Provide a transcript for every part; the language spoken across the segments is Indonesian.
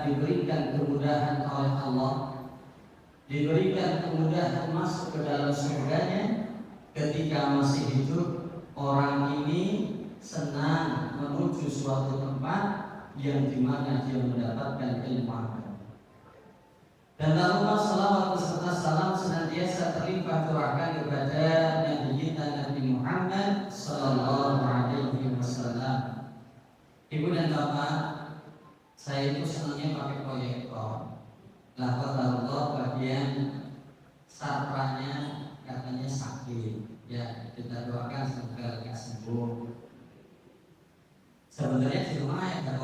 diberikan kemudahan oleh Allah, diberikan kemudahan masuk ke dalam surganya ketika masih hidup, orang ini senang menuju suatu tempat yang dimana dia mendapatkan ilmu agama. Dan lalu salawat beserta salam senantiasa terlimpah curahkan kepada Nabi kita Nabi Muhammad Sallallahu Alaihi Wasallam. Ibu dan bapak, saya itu senangnya pakai proyektor. Lah Allah bagian sarpranya katanya sakit. Ya, kita doakan semoga lekas sembuh. Sebenarnya di rumah ada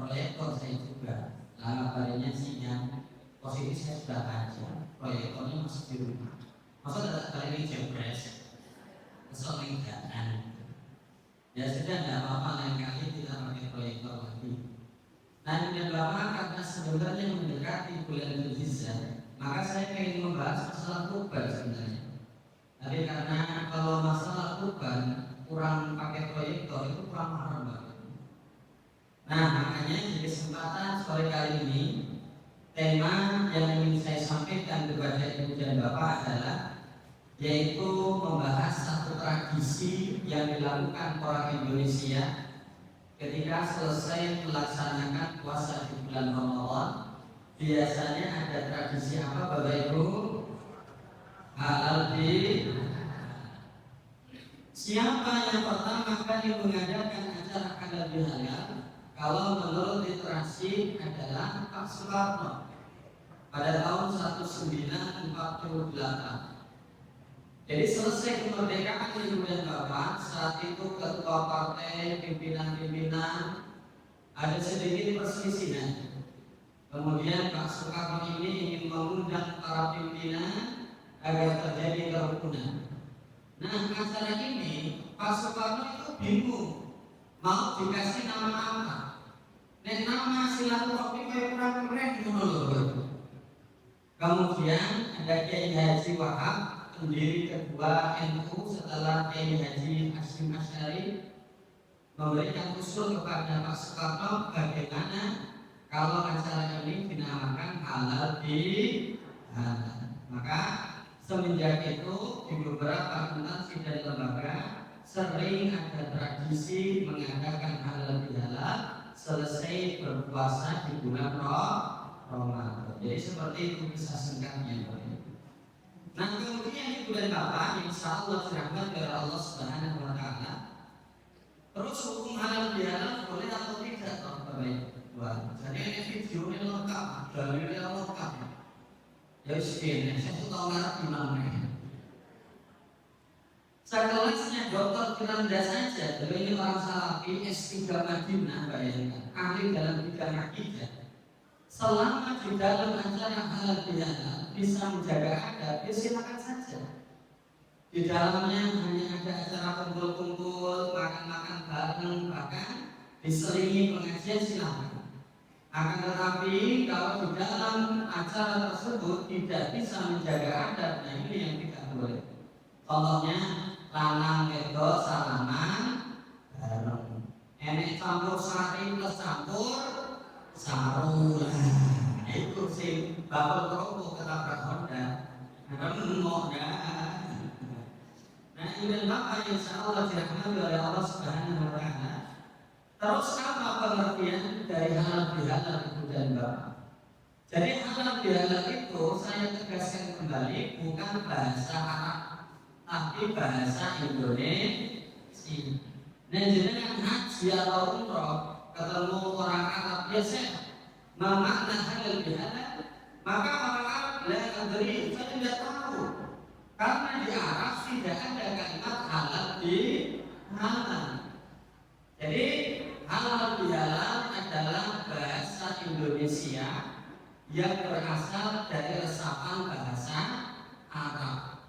proyektor saya juga. Lama harinya sinyal positif saya sudah aja. Proyektornya masih di rumah. Masa ada kali ini jebres, kesoling jangan. Ya sudah, tidak apa-apa, lain kali kita pakai proyektor lagi. Nah, dan bapak karena sebenarnya mendekati bulan Dzulhijjah, maka saya ingin membahas masalah kurban sebenarnya. Tapi karena kalau masalah kurban kurang pakai proyektor itu kurang mahal banget. Nah, makanya di kesempatan sore kali ini tema yang ingin saya sampaikan kepada ibu dan bapak adalah yaitu membahas satu tradisi yang dilakukan orang Indonesia ketika selesai melaksanakan puasa di bulan Ramadan. Biasanya ada tradisi apa Bapak Ibu? Halal di siapa yang pertama kali mengadakan acara halal bihalal? Kalau menurut literasi adalah Pak Soekarno pada tahun 1948. Jadi selesai kemerdekaan ibu dan bapak, saat itu ketua partai, pimpinan-pimpinan ada sedikit perselisihan. Kemudian Pak Soekarno ini ingin mengundang para pimpinan agar terjadi kerukunan. Nah, acara ini Pak Soekarno itu bingung mau dikasih nama apa. Dan nama silaturahmi kurang keren dulu. Kemudian ada Kiai Haji Wahab, pendiri kedua NU setelah Kiai Haji Hasyim Asy'ari, memberikan usul kepada Pak Soekarno bagaimana kalau acara ini dinamakan halal di halal. Maka semenjak itu di beberapa instansi dan lembaga sering ada tradisi mengadakan halal bihalal selesai berpuasa di bulan Ramadan. Jadi seperti itu kisah singkatnya. Nah, kemudian di bulan Bapak, insya Allah dirahmati oleh Allah Subhanahu Wa Taala. Terus hukum halal bihalal boleh atau tidak, Bapak? Jadi ini videonya lengkap, dalilnya lengkap. Ya segini, saya tahu ngarap gimana. Sekelasnya Dr. Firanda saja, beliau ini orang Salafi S3 Madinah, bayangkan, ahli dalam bidang akidah. Selama di dalam acara halal bihalal bisa menjaga adab, ya silakan saja. Di dalamnya hanya ada acara kumpul-kumpul, makan-makan bareng, bahkan diselingi pengajian silakan. Akan tetapi kalau di dalam acara tersebut tidak bisa menjaga adab, nah ini yang tidak boleh. Contohnya lanang wedok salaman bareng, enek campur sari plus campur sarung, itu sih bakal kerupuk ketabrak Honda, remuk dah. Nah ini bapak insya Allah dirahmati oleh Allah Subhanahu Wa Taala. Terus apa pengertian dari halal bihalal itu dan bapak? Jadi halal bihalal itu saya tegaskan kembali bukan bahasa Arab, tapi bahasa Indonesia. Nah jenengan haji atau umroh ketemu orang Arab biasa memakna halal bihalal, maka orang Arab tidak adri, saya tidak tahu karena di Arab tidak ada kalimat halal bihalal. Jadi halal bihalal adalah bahasa Indonesia yang berasal dari resapan bahasa Arab.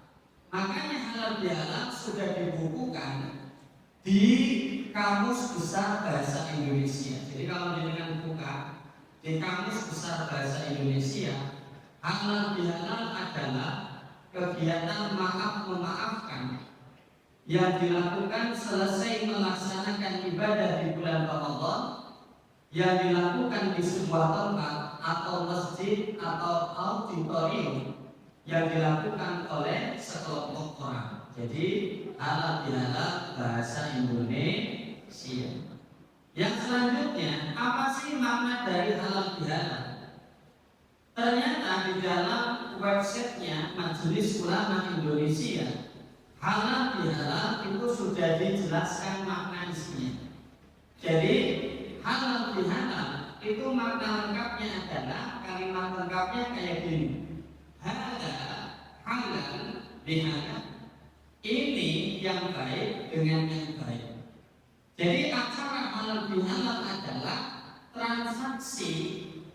Makanya halal bihalal sudah dibukukan di Kamus Besar Bahasa Indonesia. Jadi kalau dengan buka di Kamus Besar Bahasa Indonesia, halal bihalal adalah kegiatan maaf memaafkan yang dilakukan selesai melaksanakan ibadah di bulan Ramadan, yang dilakukan di sebuah tempat atau masjid atau auditorium yang dilakukan oleh sekelompok orang. Jadi halal bihalal bahasa Indonesia. Yang selanjutnya, apa sih makna dari halal bihalal? Ternyata di dalam websitenya Majelis Ulama Indonesia, halal bihalal itu sudah dijelaskan makna isinya. Jadi halal bihalal itu makna lengkapnya adalah kalimat lengkapnya kayak gini. Halal bihalal, ini yang baik dengan yang baik. Jadi acara halal bihalal adalah transaksi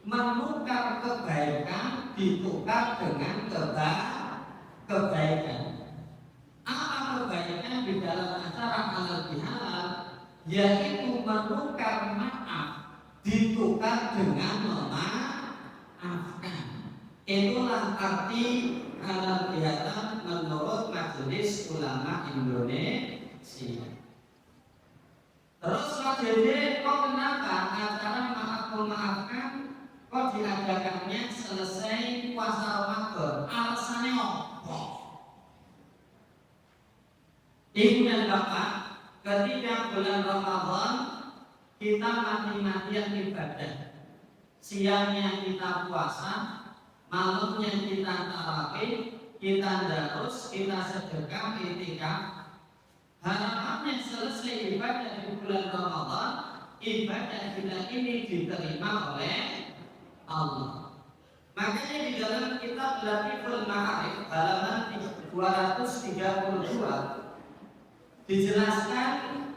menukar kebaikan ditukar dengan kebaikan. Apa kebaikan di dalam acara halal bihalal? Yaitu menukar maaf ditukar dengan memaafkan. Itulah arti halal bihalal menurut Majelis Ulama Indonesia. Terus Pak Dede, kok kenapa acara maaf memaafkan kok diadakannya selesai puasa Ramadan? Alasannya apa? Ibu dan Bapak, ketika bulan Ramadan kita mati-matian ibadah. Siangnya kita puasa, malamnya kita tarawih, kita darus, kita sedekah, itikaf. Harapannya selesai ibadah di bulan Ramadan, ibadah kita ini diterima oleh Allah. Makanya di dalam kitab Latiful Ma'arif halaman 232 dijelaskan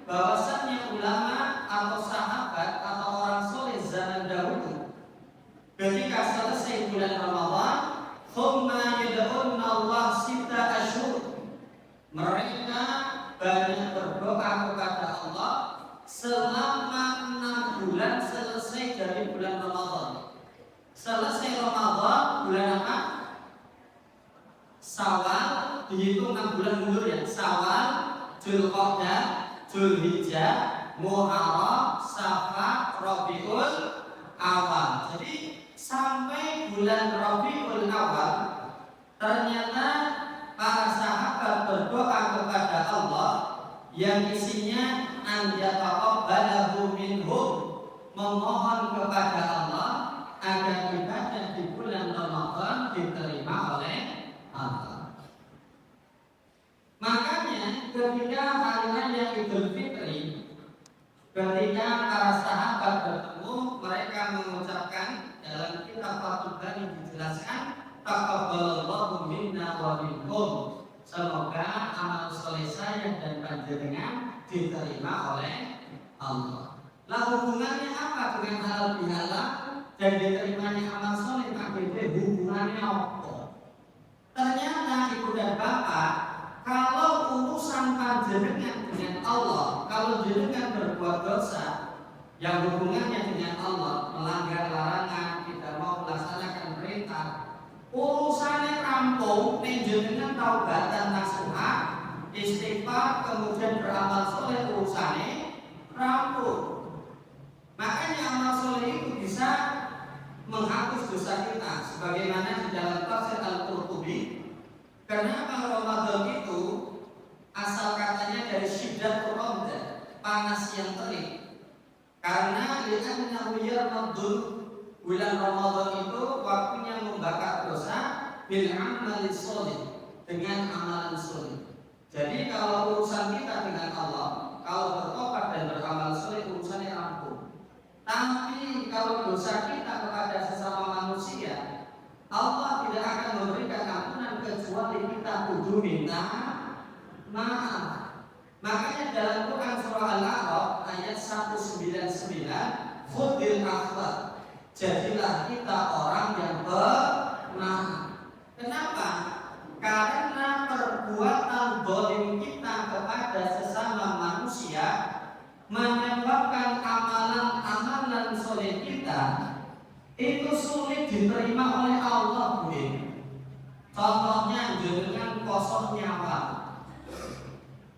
bahwasannya ulama atau sahabat atau orang soleh zaman dahulu ketika selesai bulan Ramadan, thumma yad'una Allah sita asyhur, mereka banyak berdoa kepada Allah selama 6 bulan selesai dari bulan Ramadan. Selesai Ramadan bulan apa? Syawal, dihitung 6 bulan mundur ya. Syawal, Dzulqa'dah, Dzulhijjah, Muharram, Safar, Rabiul Awal. Jadi sampai bulan Rabiul Awal ternyata para sahabat berdoa kepada Allah yang isinya anjataqabbalahu minhum, memohon kepada Allah agar ibadah di bulan Ramadan diterima oleh Allah. Makanya ketika hari raya Idul Fitri, ketika para sahabat bertemu, mereka mengucapkan dalam kitab Fathul Bari dijelaskan, taqabbalallahu minna wa minkum, semoga amal soleh saya dan panjenengan diterima oleh Allah. Lah hubungannya apa dengan halal bihalal dan diterimanya amal soleh? Pak Bede, hubungannya apa? Ternyata ibu dan bapak, kalau urusan panjenengan dengan Allah, kalau jenengan berbuat dosa yang hubungannya dengan Allah, melanggar larangan, tidak mau melaksanakan perintah, urusannya rampung, jenengan taubat dan nasuha, istighfar, kemudian beramal soleh, urusannya rampung. Makanya amal soleh itu bisa menghapus dosa kita, sebagaimana di dalam tafsir Al-Qurtubi. Kenapa Ramadan itu asal katanya dari syiddatul ramdan, panas yang terik? Karena li'annahu yarmadun, bulan Ramadan itu waktunya membakar dosa bil amali sholih, dengan amalan soleh. Jadi kalau urusan kita dengan Allah, kalau bertobat dan beramal soleh, urusannya rampung. Tapi kalau dosa kita kepada sesama manusia, Allah tidak akan memberikan ampunan kecuali kita kudu minta maaf. Makanya dalam Quran surah Al-A'raf ayat 199, Fudil akhlak, jadilah kita orang yang bermaaf. Kenapa? Karena perbuatan zalim kita kepada sesama manusia menyebabkan amalan-amalan soleh kita itu sulit diterima oleh Allah, Bu. Contohnya jenengan kosong nyawa,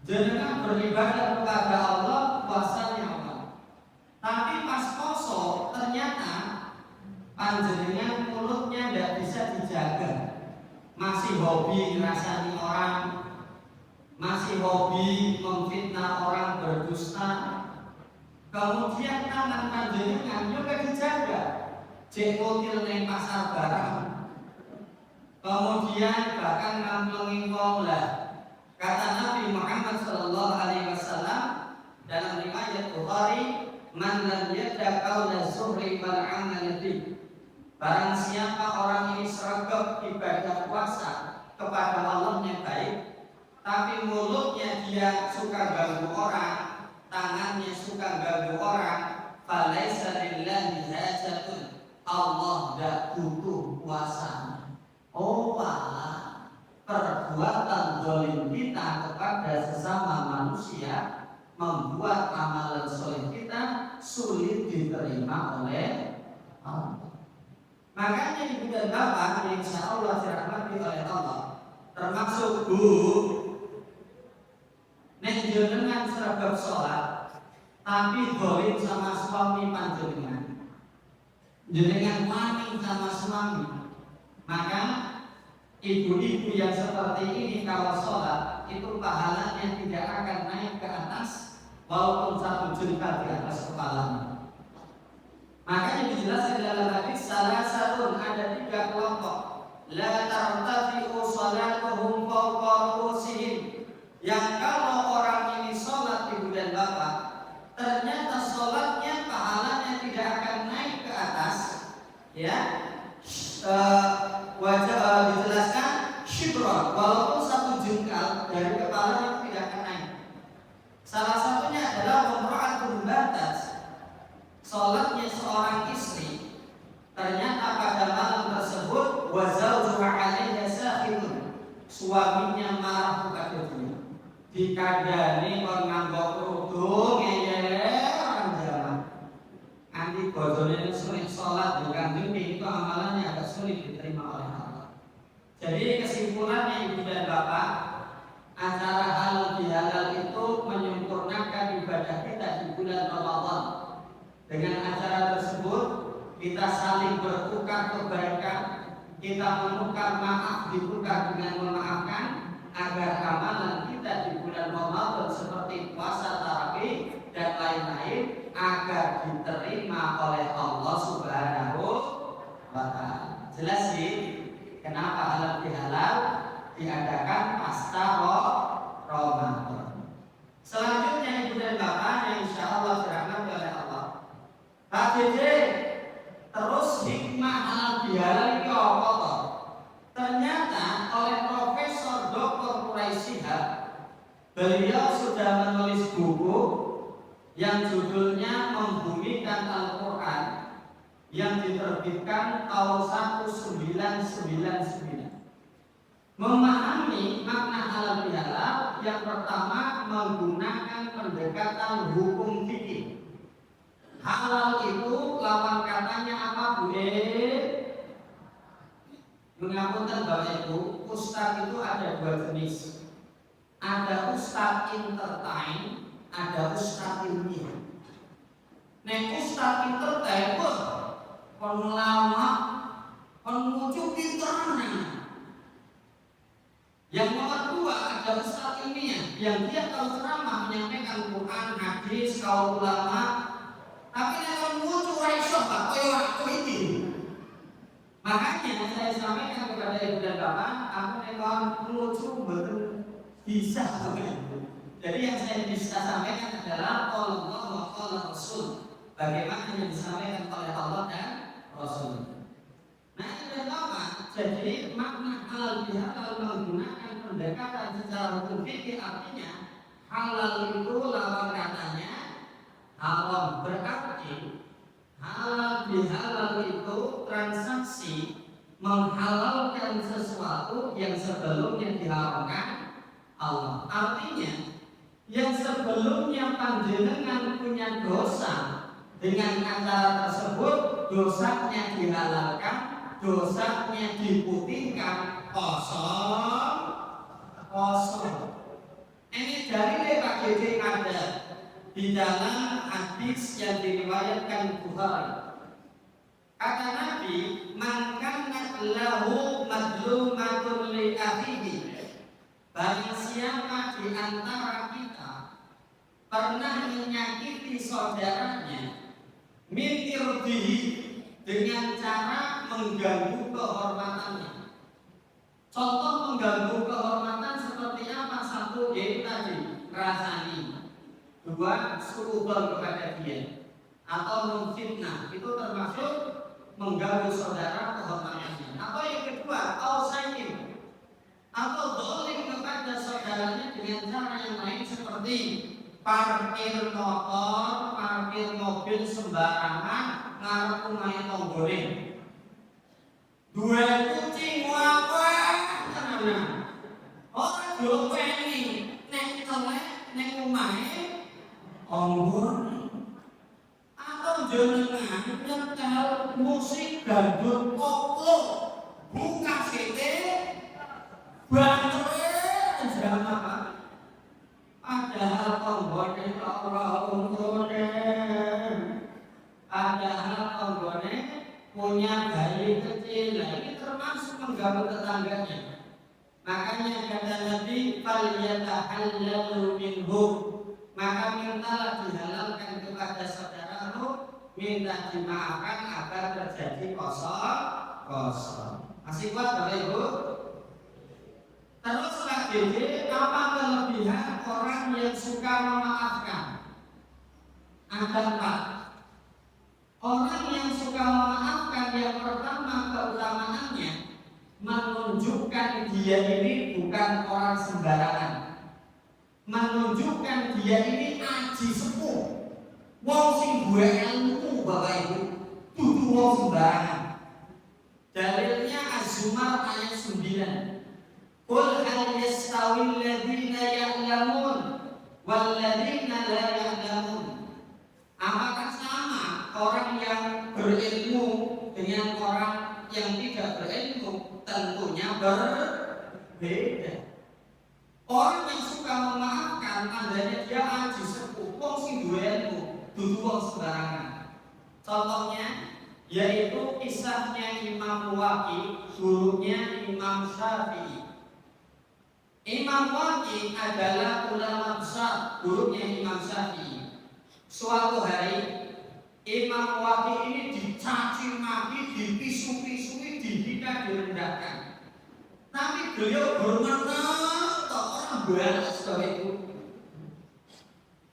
jenengan beribadah kepada Allah, puasa nyawa. Tapi pas kosong ternyata panjenengan mulutnya tidak bisa dijaga, masih hobi ngerasani orang, masih hobi memfitnah orang, berdusta, kemudian tangan panjenengan juga dijaga, cekotil neng pasar barang, kemudian bahkan ngamplengi wong lah. Kata Nabi Muhammad Sallallahu Alaihi Wasallam dalam riwayat Bukhari, man lam yada qaula zuhri wal amal bi. Barang siapa orang ini sregep ibadah puasa kepada Allahnya baik, tapi mulutnya dia suka ganggu orang, tangannya suka ganggu orang, falaisa lillahi hajatun. Allah tidak butuh puasa. Oh malah perbuatan zalim kita kepada sesama manusia membuat amalan soleh kita sulit diterima oleh Allah. Makanya ibu dan bapak yang insya Allah dirahmati oleh Allah, termasuk bu, nek jenengan seragam sholat tapi zalim sama suami panjenengan, jenengan wani sama suami, maka ibu-ibu yang seperti ini kalau sholat itu pahalanya tidak akan naik ke atas walaupun satu jengkal di atas kepalanya. Makanya dijelaskan dalam hadis salah satu ada 3 kelompok, la tartafi'u sholatuhum fawqa ru'usihim, yang kalau orang ini sholat ibu dan bapak ternyata sholatnya pahalanya tidak akan naik ke atas, ya. Dijelaskan shibron, walaupun satu jengkal dari kepalanya tidak akan naik. Salah satunya adalah umra'atul batas, sholatnya seorang istri ternyata pada malam tersebut wa zawjuha 'alaiha sakhitun, suaminya marah kepada dia, dikadani kon nganggo kerudung ngeyel orang Jawa anti bojone sulit sholat di kanjeng itu amalannya agak sulit diterima oleh Allah. Jadi kesimpulannya ibu dan bapak, acara halal bihalal itu menyempurnakan ibadah kita di bulan Ramadan. Dengan acara tersebut kita saling bertukar kebaikan, kita menukar maaf ditukar dengan memaafkan, agar amalan kita di bulan Ramadan seperti puasa tarawih dan lain-lain agar diterima oleh Allah Subhanahu wa Ta'ala. Jelas sih kenapa halal bihalal diadakan pasca Ramadan. Selanjutnya ibu dan bapak yang insya Allah dirahmati oleh Allah, Pak Dede, terus hikmah halal bihalal itu apa toh? Ternyata oleh Profesor Dr. Quraisy Shihab, beliau sudah menulis buku yang judulnya Membumikan Al-Quran, yang diterbitkan tahun 1999. Memahami makna halal bihalal, yang pertama menggunakan pendekatan hukum fikih. Halal itu lawan katanya apa Bu? Mengapunten Bapak Ibu, ustaz itu ada 2 jenis. Ada ustaz entertain, ada ustaz ilmiah. Nek ustaz entertain bos, kon lama, kon muncul pinternya. Yang nomor 2 ada ustaz ilmiah, yang dia kalau ceramah menyampaikan Quran, hadis, kaul ulama, tapi nek muncul raiso Pak, koyo aku ini. Makanya saya sampaikan kepada ibu dan bapak, aku nek muncul betul bisa. Jadi yang saya bisa sampaikan adalah Allah wa qala Rasul, bagaimana yang disampaikan oleh Allah dan Rasul. Nah itu yang pertama. Jadi makna halal bihalal menggunakan pendekatan secara hukum fikih, artinya halal itu lawan katanya haram. Berarti halal bihalal itu transaksi menghalalkan sesuatu yang sebelumnya diharamkan Allah. Artinya yang sebelumnya panjenengan punya dosa, dengan acara tersebut dosanya dihalalkan, dosanya diputihkan, kosong. Ini dari Pak Gede ada di dalam hadis yang diriwayatkan Bukhari. Kata Nabi, Nabi, man kana lahu madlumatun li akhihi. Barang siapa di antara kita pernah menyakiti saudaranya, min irdihi, dengan cara mengganggu kehormatannya. Contoh mengganggu kehormatan seperti apa? Satu, yaitu tadi rasani. Dua, suudzon kepada dia atau memfitnah, itu termasuk mengganggu saudara kehormatannya. Atau yang kedua, ausayin, atau dolim kepada saudaranya dengan cara yang lain seperti parkir motor, parkir mobil sembarangan ngarep omahe tanggane. Dua kucing wae tenan. Ora diopeni nek telek ning omahe tanggane. Atau jenengan nyetel musik dangdut koplo buka sete banjure drama. Padahal tanggane ora untune. Padahal tanggane punya bayi kecil, ini termasuk mengganggu tetangganya. Makanya kata Nabi, falyatahallalu minhu, maka mintalah dihalalkan kepada saudaramu, minta dimaafkan agar terjadi kosong. Masih kuat Bapak Ibu? Terus lagi, apa kelebihan orang yang suka memaafkan? Ada 4. Orang yang suka memaafkan, yang pertama keutamaannya menunjukkan dia ini bukan orang sembarangan, menunjukkan dia ini aji sepuh, wong sing duwe ilmu. Bapak Ibu, dudu wong sembarangan. Dalilnya Az-Zumar ayat 9. Qul hal yastawil ladzina ya'lamun wal ladzina la ya'lamun. Apakah sama orang yang berilmu dengan orang yang tidak berilmu? Tentunya berbeda. Orang yang suka memaafkan tandanya dia aji sepuh, wong sing duwe ilmu, dudu wong sembarangan. Contohnya yaitu kisahnya Imam Waqi, gurunya Imam Syafi'i. Imam Waqi adalah ulama besar, gurunya Imam Syafi'i. Suatu hari Imam Waqi ini dicaci maki, dipisu-pisui, dihina, direndahkan. Tapi beliau bermenang, orang balas itu.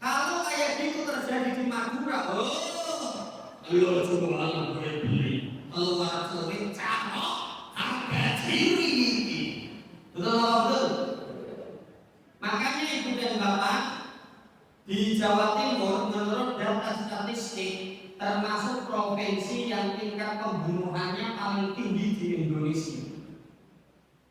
Kalau kayak gitu terjadi di Madura, ayo coba alam gue beli keluar sering cakok harga diri. Betul. Makanya ibu dan bapak, di Jawa Timur menurut data statistik termasuk provinsi yang tingkat pembunuhannya paling tinggi di Indonesia.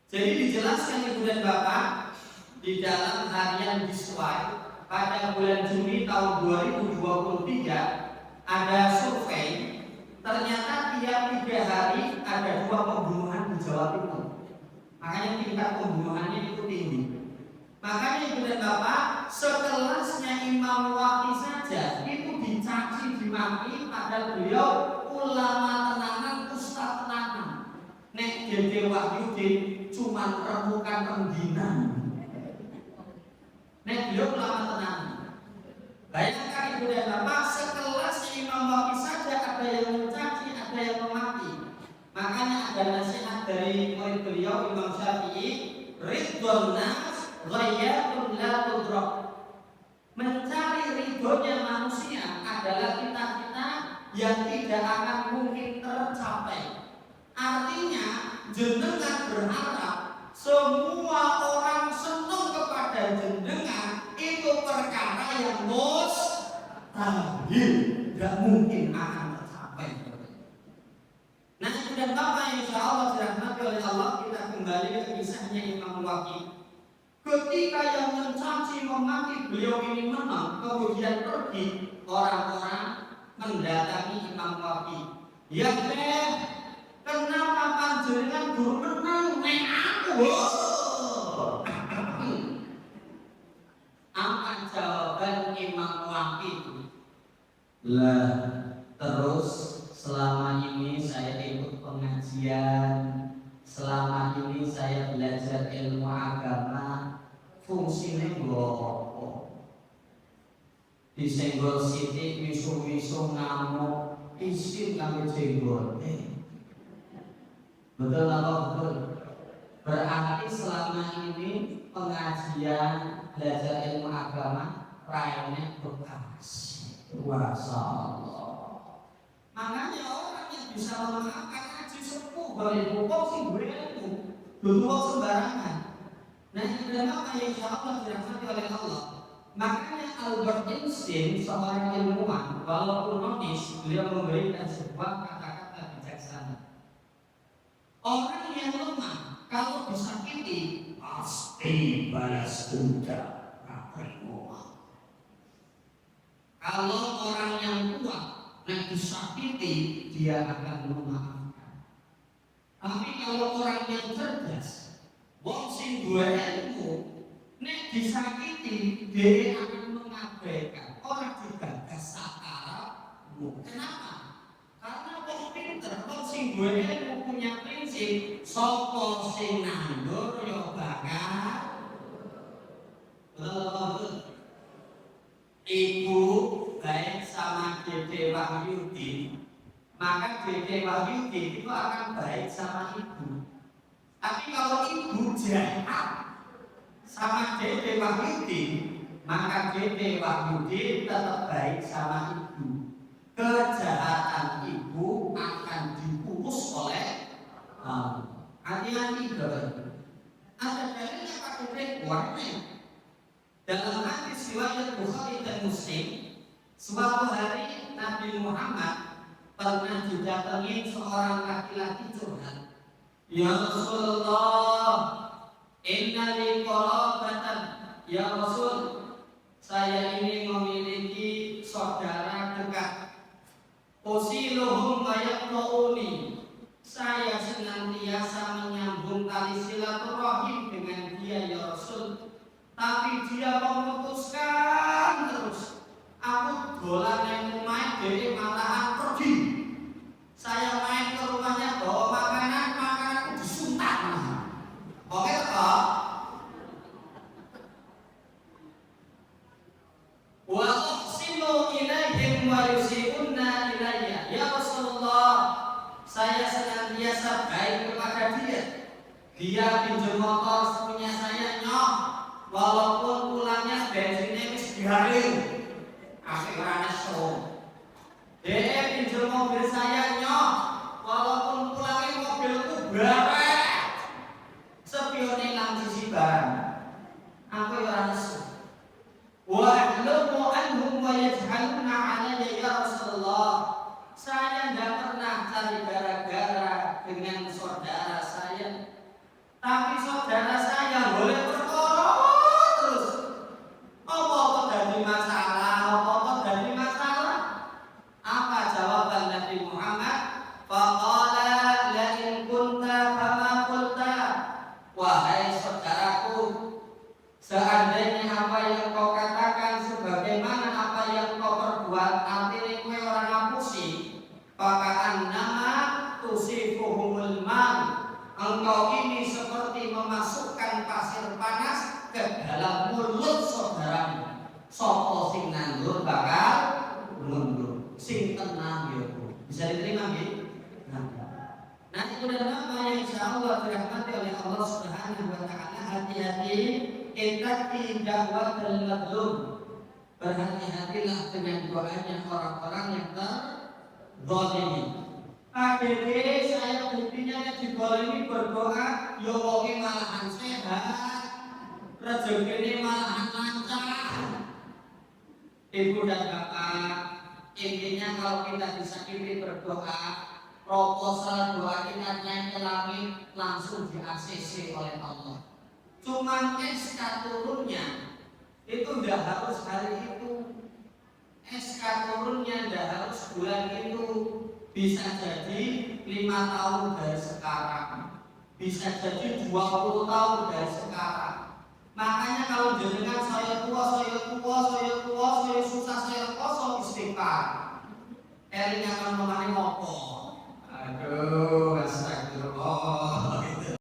Jadi dijelaskan ibu dan bapak di dalam harian Biswai pada bulan Juni tahun 2023 ada survei, ternyata tiap 3 hari ada 2 pembunuhan di Jawa Timur. Makanya tingkat pembunuhannya itu tinggi. Makanya ibu dan bapak, sekelasnya Imam Waqi saja itu dicaci, dimaki, padahal beliau ulama tenanan, ustaz tenanan. Nek Dede Wahyudin cuma remukan pembinaan. Nek beliau ulama tenanan. Bayangkan ibu dan bapak, sekelasnya Imam Waqi saja ada yang mencaci, ada yang memaki. Makanya ada nasihat dari murid beliau Imam Syafi'i, ridwan nas ghayatun la tudrak. Mencari ridhonya manusia adalah cita-cita yang tidak akan mungkin tercapai. Artinya jenengan berharap semua orang senang kepada jenengan, itu perkara yang mustahil, tidak mungkin akan tercapai. Nah, dan bapak insya Allah dirahmati oleh Allah, kita kembali ke kisahnya Imam Waqi. Ketika yang mencaci memaki beliau ini menang, kemudian pergi orang-orang mendatangi Imam Waqi. Ya kenapa panjenengan guru menang nek aku? Apa jawaban Imam Waqi? Lah terus selama ini saya ikut fungsine nggo disenggol sithik misu-misu ngamuk isin kanggo jenggote. Betul apa betul? Berarti selama ini pengajian belajar ilmu agama raine bekas. Wasallallahu. Makanya orang yang bisa memaafkan ngaji sepuh bagi hukum sing ilmu, dulu sembarangan. Nah ini adalah apa yang insya Allah dirahmati oleh Allah. Makanya Albert Einstein seorang ilmuwan, walaupun nonis, beliau memberikan sebuah kata-kata bijaksana. Orang yang lemah kalau disakiti pasti balas dendam. Kalau orang yang kuat nek disakiti dia akan memaafkan. Tapi kalau orang yang cerdas, wong sing duwe ilmu, nek disakiti dia akan mengabaikan. Orang juga kasarmu. Kenapa? Karena wong pinter, wong sing duwe ilmu punya prinsip, sapa sing nandur ya bakal ibu baik sama Dede Wahyudi, maka Dede Wahyudi itu akan baik sama ibu. Tapi kalau ibu jahat sama Dede Wahyudi, maka Dede Wahyudi tetap baik sama ibu. Kejahatan ibu akan dipupus oleh Allah. Hati-hati bapak. Ada dalilnya pakai warna. Dalam hadis riwayat Bukhari dan Muslim, suatu hari Nabi Muhammad pernah didatangi seorang laki-laki curhat. Ya Rasulullah, inna li qarabatan. Ya Rasul, saya ini memiliki saudara dekat. Usiluhum wa yaqta'uni. Saya senantiasa menyambung tali silaturahim dengan dia ya Rasul. Tapi dia memutuskan terus. Aku dolan yang main dari malahan pergi. Saya main ke rumahnya bawa makanan disuntak. Oke tak? Wa uqsimu ilaihim wa yusi'unna ilayya. Ya Rasulullah, saya senantiasa baik kepada dia. Dia pinjam motor punya saya nyok. Walaupun pulangnya bensinnya wis diharing, asik ora nesu. Dia pinjam mobil saya nyok, walaupun pulangnya mobilku barek. Sepione lang sisi barang, aku ora nesu. Wa ahlumu anhum wa yajhaluna alayya ya Rasulullah. Saya tidak pernah cari gara-gara dengan saudara saya, tapi saudara saya boleh berkorok. Apa-apa dari masalah? Apa jawaban Nabi Muhammad? Faqala la in kunta kama qulta. Wahai saudaraku, seandainya apa yang kau katakan sebagaimana apa yang kau perbuat, artinya kowe ora ngapusi, pakaian nama tusifuhumul man. Engkau ini seperti memasukkan pasir panas ke dalam mulut saudaramu. Sopo sing nandur bakal mundur. Sing tenang ya Bu. Bisa diterima nggih? Nah itu adalah apa yang insyaallah dirahmati oleh Allah Subhanahu wa taala. Hati-hati ittaqi da'watal mazlum. Berhati-hatilah dengan doanya orang-orang yang terzalimi. Akhirnya saya buktinya digolongi berdoa, ya wonge malahan sehat, rezekine malahan lancar. Ibu dan bapak, intinya kalau kita disakiti berdoa, proposal doa kita naik ke langit langsung di ACC oleh Allah. Cuman SK turunnya itu udah harus hari itu, SK turunnya udah harus bulan itu. Bisa jadi 5 tahun dari sekarang, bisa jadi 20 tahun dari sekarang. Makanya kalau jenengan saya tua, saya susah, saya kosong istighfar. Eling akan memahami apa? Aduh,